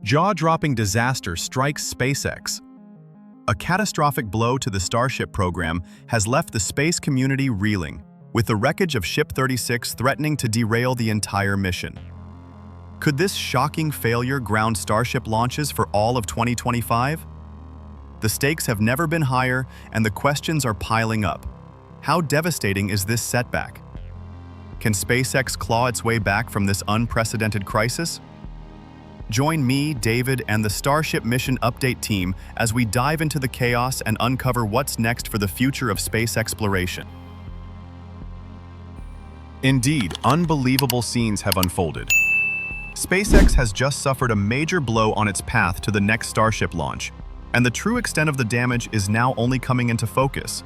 Jaw-dropping disaster strikes SpaceX. A catastrophic blow to the Starship program has left the space community reeling, with the wreckage of Ship 36 threatening to derail the entire mission. Could this shocking failure ground Starship launches for all of 2025? The stakes have never been higher, and the questions are piling up. How devastating is this setback? Can SpaceX claw its way back from this unprecedented crisis? Join me, David, and the Starship Mission Update team as we dive into the chaos and uncover what's next for the future of space exploration. Indeed, unbelievable scenes have unfolded. SpaceX has just suffered a major blow on its path to the next Starship launch, and the true extent of the damage is now only coming into focus.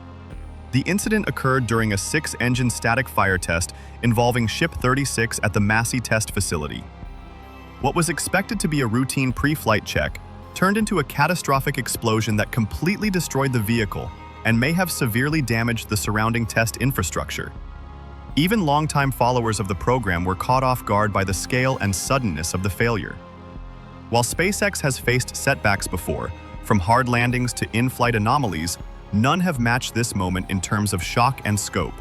The incident occurred during a 6-engine static fire test involving Ship 36 at the Massey Test Facility. What was expected to be a routine pre-flight check turned into a catastrophic explosion that completely destroyed the vehicle and may have severely damaged the surrounding test infrastructure. Even longtime followers of the program were caught off guard by the scale and suddenness of the failure. While SpaceX has faced setbacks before, from hard landings to in-flight anomalies, none have matched this moment in terms of shock and scope.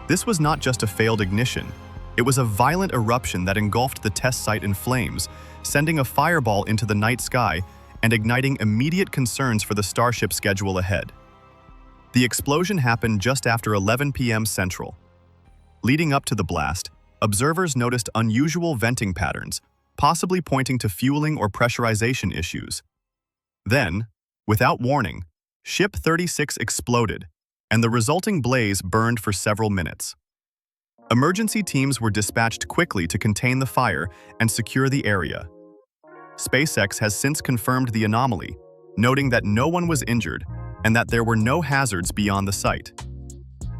This was not just a failed ignition. It was a violent eruption that engulfed the test site in flames, sending a fireball into the night sky and igniting immediate concerns for the Starship schedule ahead. The explosion happened just after 11 p.m. Central. Leading up to the blast, observers noticed unusual venting patterns, possibly pointing to fueling or pressurization issues. Then, without warning, Ship 36 exploded, and the resulting blaze burned for several minutes. Emergency teams were dispatched quickly to contain the fire and secure the area. SpaceX has since confirmed the anomaly, noting that no one was injured and that there were no hazards beyond the site.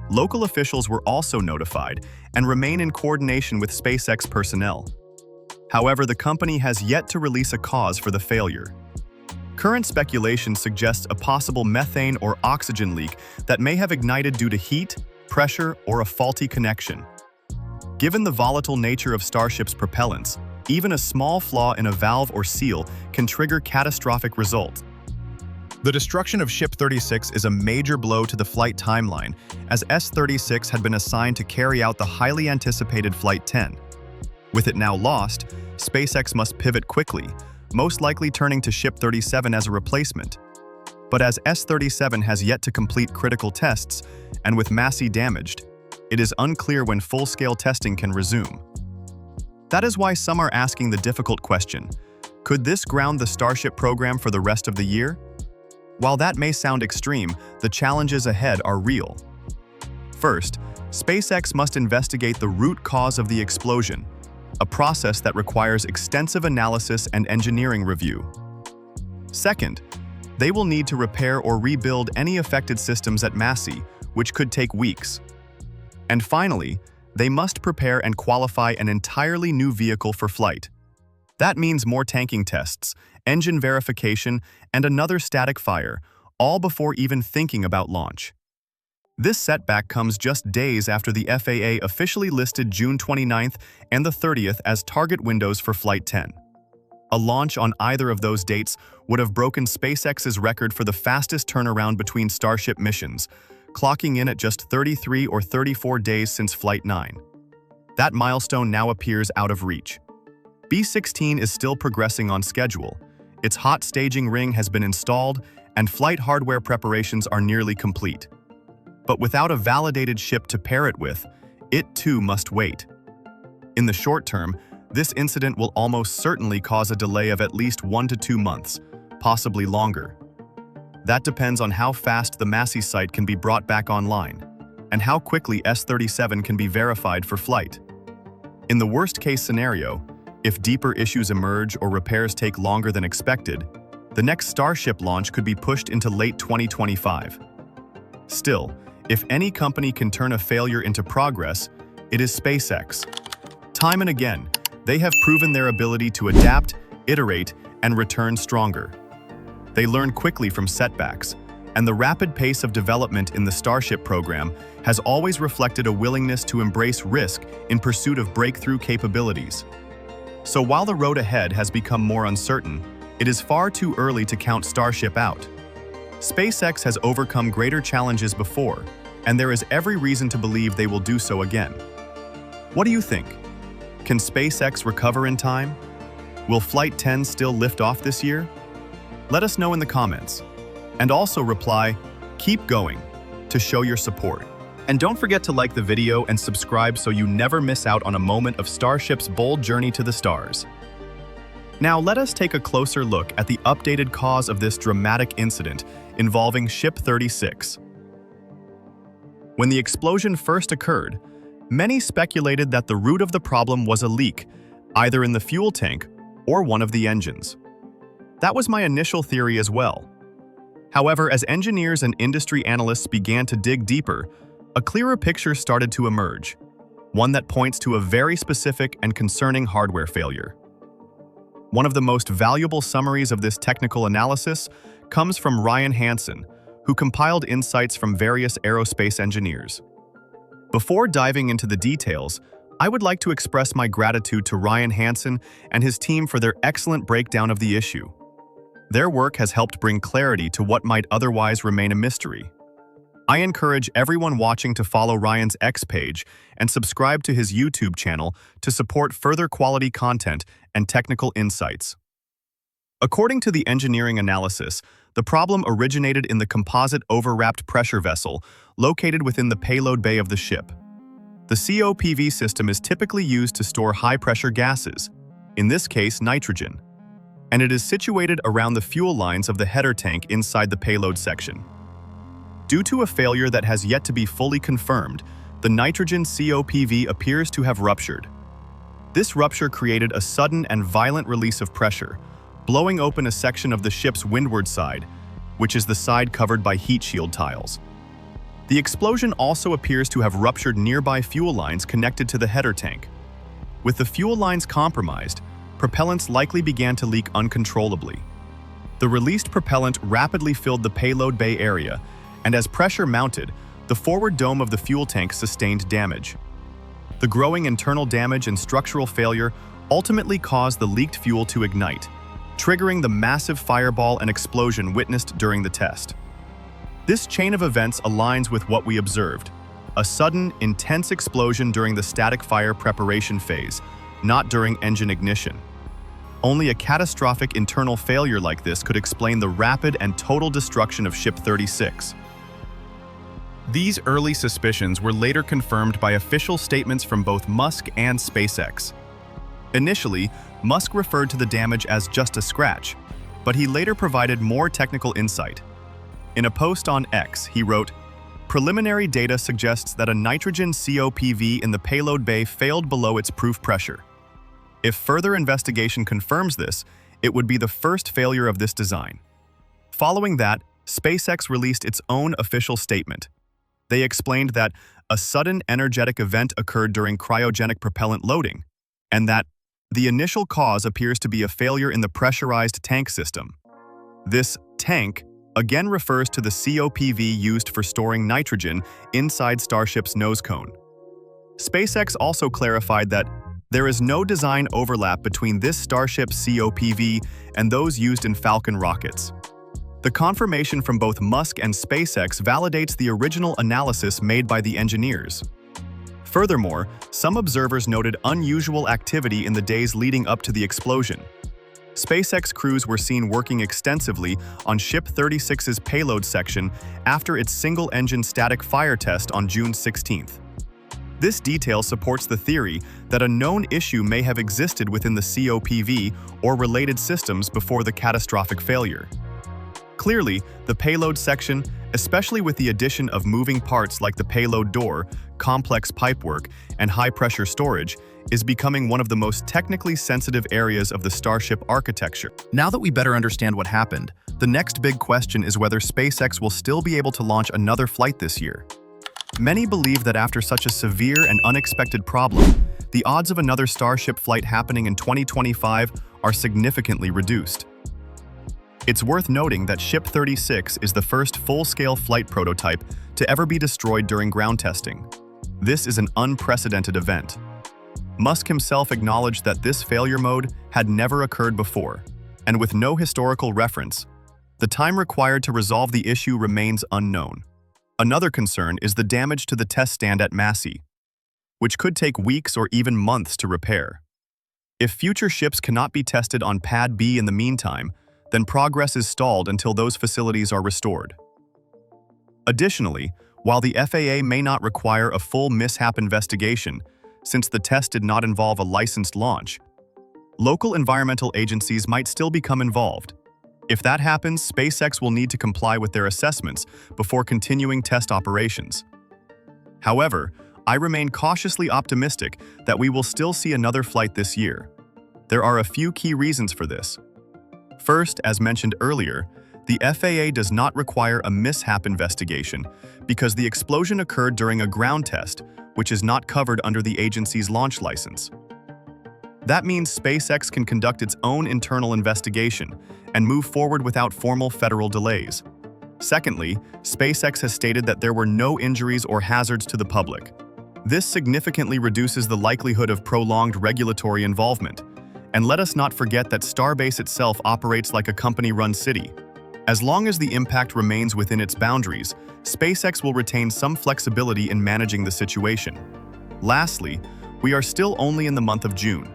Local officials were also notified and remain in coordination with SpaceX personnel. However, the company has yet to release a cause for the failure. Current speculation suggests a possible methane or oxygen leak that may have ignited due to heat, pressure, or a faulty connection. Given the volatile nature of Starship's propellants, even a small flaw in a valve or seal can trigger catastrophic results. The destruction of Ship 36 is a major blow to the flight timeline, as S-36 had been assigned to carry out the highly anticipated Flight 10. With it now lost, SpaceX must pivot quickly, most likely turning to Ship 37 as a replacement. But as S-37 has yet to complete critical tests, and with Massey damaged, it is unclear when full-scale testing can resume. That is why some are asking the difficult question: could this ground the Starship program for the rest of the year? While that may sound extreme, the challenges ahead are real. First, SpaceX must investigate the root cause of the explosion, a process that requires extensive analysis and engineering review. Second, they will need to repair or rebuild any affected systems at Massey, which could take weeks. And finally, they must prepare and qualify an entirely new vehicle for flight. That means more tanking tests, engine verification, and another static fire, all before even thinking about launch. This setback comes just days after the FAA officially listed June 29th and the 30th as target windows for Flight 10. A launch on either of those dates would have broken SpaceX's record for the fastest turnaround between Starship missions, clocking in at just 33 or 34 days since Flight 9. That milestone now appears out of reach. B-16 is still progressing on schedule. Its hot staging ring has been installed, and flight hardware preparations are nearly complete. But without a validated ship to pair it with, it too must wait. In the short term, this incident will almost certainly cause a delay of at least 1 to 2 months, possibly longer. That depends on how fast the Massey site can be brought back online, and how quickly S-37 can be verified for flight. In the worst-case scenario, if deeper issues emerge or repairs take longer than expected, the next Starship launch could be pushed into late 2025. Still, if any company can turn a failure into progress, it is SpaceX. Time and again, they have proven their ability to adapt, iterate, and return stronger. They learn quickly from setbacks, and the rapid pace of development in the Starship program has always reflected a willingness to embrace risk in pursuit of breakthrough capabilities. So while the road ahead has become more uncertain, it is far too early to count Starship out. SpaceX has overcome greater challenges before, and there is every reason to believe they will do so again. What do you think? Can SpaceX recover in time? Will Flight 10 still lift off this year? Let us know in the comments. And also reply, "Keep going," to show your support. And don't forget to like the video and subscribe so you never miss out on a moment of Starship's bold journey to the stars. Now let us take a closer look at the updated cause of this dramatic incident involving Ship 36. When the explosion first occurred, many speculated that the root of the problem was a leak, either in the fuel tank or one of the engines. That was my initial theory as well. However, as engineers and industry analysts began to dig deeper, a clearer picture started to emerge, one that points to a very specific and concerning hardware failure. One of the most valuable summaries of this technical analysis comes from Ryan Hansen, who compiled insights from various aerospace engineers. Before diving into the details, I would like to express my gratitude to Ryan Hansen and his team for their excellent breakdown of the issue. Their work has helped bring clarity to what might otherwise remain a mystery. I encourage everyone watching to follow Ryan's X page and subscribe to his YouTube channel to support further quality content and technical insights. According to the engineering analysis, the problem originated in the composite overwrapped pressure vessel located within the payload bay of the ship. The COPV system is typically used to store high-pressure gases, in this case nitrogen, and it is situated around the fuel lines of the header tank inside the payload section. Due to a failure that has yet to be fully confirmed, the nitrogen COPV appears to have ruptured. This rupture created a sudden and violent release of pressure, blowing open a section of the ship's windward side, which is the side covered by heat shield tiles. The explosion also appears to have ruptured nearby fuel lines connected to the header tank. With the fuel lines compromised, propellants likely began to leak uncontrollably. The released propellant rapidly filled the payload bay area, and as pressure mounted, the forward dome of the fuel tank sustained damage. The growing internal damage and structural failure ultimately caused the leaked fuel to ignite, triggering the massive fireball and explosion witnessed during the test. This chain of events aligns with what we observed: a sudden, intense explosion during the static fire preparation phase, not during engine ignition. Only a catastrophic internal failure like this could explain the rapid and total destruction of Ship 36. These early suspicions were later confirmed by official statements from both Musk and SpaceX. Initially, Musk referred to the damage as just a scratch, but he later provided more technical insight. In a post on X, he wrote, "Preliminary data suggests that a nitrogen COPV in the payload bay failed below its proof pressure. If further investigation confirms this, it would be the first failure of this design." Following that, SpaceX released its own official statement. They explained that a sudden energetic event occurred during cryogenic propellant loading, and that the initial cause appears to be a failure in the pressurized tank system. This tank again refers to the COPV used for storing nitrogen inside Starship's nose cone. SpaceX also clarified that there is no design overlap between this Starship COPV and those used in Falcon rockets. The confirmation from both Musk and SpaceX validates the original analysis made by the engineers. Furthermore, some observers noted unusual activity in the days leading up to the explosion. SpaceX crews were seen working extensively on Ship 36's payload section after its single-engine static fire test on June 16th. This detail supports the theory that a known issue may have existed within the COPV or related systems before the catastrophic failure. Clearly, the payload section, especially with the addition of moving parts like the payload door, complex pipework, and high-pressure storage, is becoming one of the most technically sensitive areas of the Starship architecture. Now that we better understand what happened, the next big question is whether SpaceX will still be able to launch another flight this year. Many believe that after such a severe and unexpected problem, the odds of another Starship flight happening in 2025 are significantly reduced. It's worth noting that Ship 36 is the first full-scale flight prototype to ever be destroyed during ground testing. This is an unprecedented event. Musk himself acknowledged that this failure mode had never occurred before, and with no historical reference, the time required to resolve the issue remains unknown. Another concern is the damage to the test stand at Massey, which could take weeks or even months to repair. If future ships cannot be tested on Pad B in the meantime, then progress is stalled until those facilities are restored. Additionally, while the FAA may not require a full mishap investigation, since the test did not involve a licensed launch, local environmental agencies might still become involved. If that happens, SpaceX will need to comply with their assessments before continuing test operations. However, I remain cautiously optimistic that we will still see another flight this year. There are a few key reasons for this. First, as mentioned earlier, the FAA does not require a mishap investigation because the explosion occurred during a ground test, which is not covered under the agency's launch license. That means SpaceX can conduct its own internal investigation and move forward without formal federal delays. Secondly, SpaceX has stated that there were no injuries or hazards to the public. This significantly reduces the likelihood of prolonged regulatory involvement. And let us not forget that Starbase itself operates like a company-run city. As long as the impact remains within its boundaries, SpaceX will retain some flexibility in managing the situation. Lastly, we are still only in the month of June.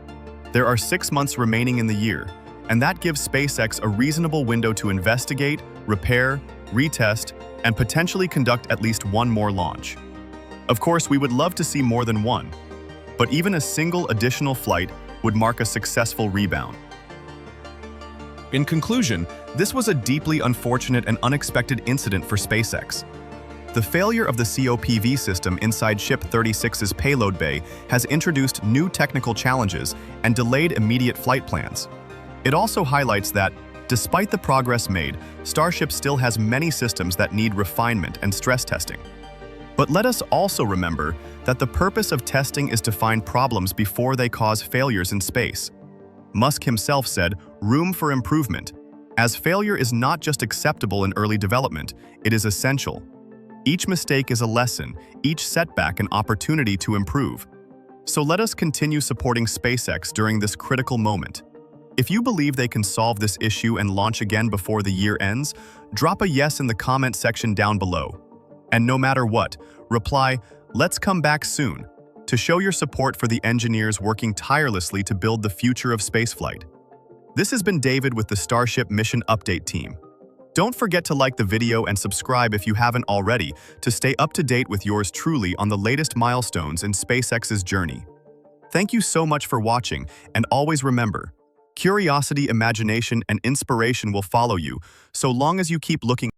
There are 6 months remaining in the year, and that gives SpaceX a reasonable window to investigate, repair, retest, and potentially conduct at least one more launch. Of course, we would love to see more than one, but even a single additional flight would mark a successful rebound. In conclusion, this was a deeply unfortunate and unexpected incident for SpaceX. The failure of the COPV system inside Ship 36's payload bay has introduced new technical challenges and delayed immediate flight plans. It also highlights that, despite the progress made, Starship still has many systems that need refinement and stress testing. But let us also remember that the purpose of testing is to find problems before they cause failures in space. Musk himself said, "Room for improvement," as failure is not just acceptable in early development, it is essential. Each mistake is a lesson, each setback an opportunity to improve. So let us continue supporting SpaceX during this critical moment. If you believe they can solve this issue and launch again before the year ends, drop a yes in the comment section down below. And no matter what, reply, "Let's come back soon," to show your support for the engineers working tirelessly to build the future of spaceflight. This has been David with the Starship Mission Update team. Don't forget to like the video and subscribe if you haven't already to stay up to date with yours truly on the latest milestones in SpaceX's journey. Thank you so much for watching, and always remember, curiosity, imagination, and inspiration will follow you so long as you keep looking